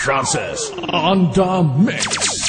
Francis on the mix.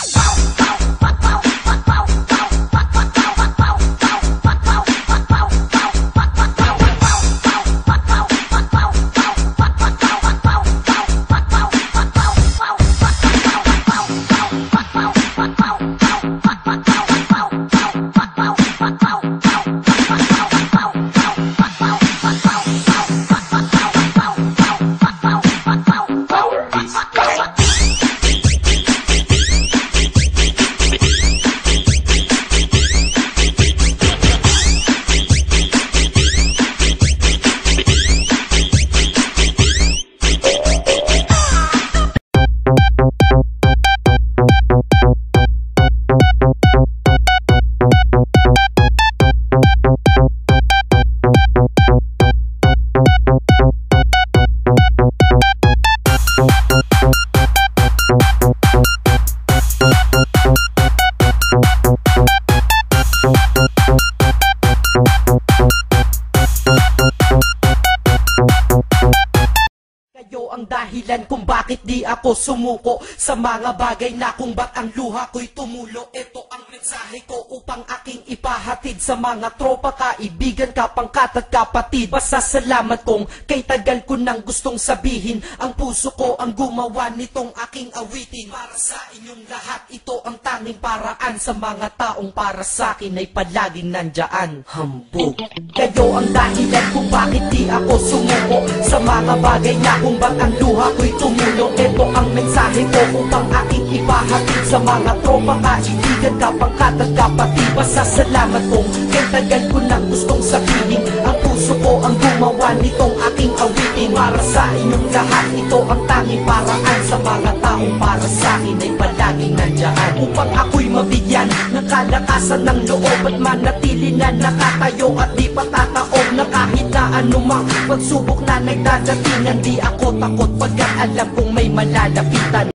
Ang dahilan kung bakit di ako sumuko sa mga bagay na kung ba't ang luha ko'y tumulo. Ito ang mensahe ko upang aking ipahatid sa mga tropa, kaibigan, kapangkat at kapatid. Pasasalamat kong kay tagal ko nang gustong sabihin. Ang puso ko ang gumawa nitong aking awitin. Para sa inyong lahat, ito ang tanging paraan. Sa mga taong para sa akin ay palaging nandyan. Hambog. Kayo ang dahilan kung bakit di ako sumuko sa mga bagay na kung ba't ang luha ko'y tumulo. Ito ang mensahe ko upang aking ipahatid sa mga tropa, kaibigan, kapangkat at kapatid. Pasasalamat kong kay tagal ko nang gustong sabihin. Ang puso ko ang gumawa nitong aking awitin. Para sa inyong lahat, ito ang tanging paraan. Sa mga taong para sa akin ay palaging nandyan. Upang ako'y mabigyan ng kalakasan ng loob at manatili na nakatayo at di patataob na kahit na anumang pagsubok na nagdadatingan. Di ako takot pagkat alam kong may malalapitan.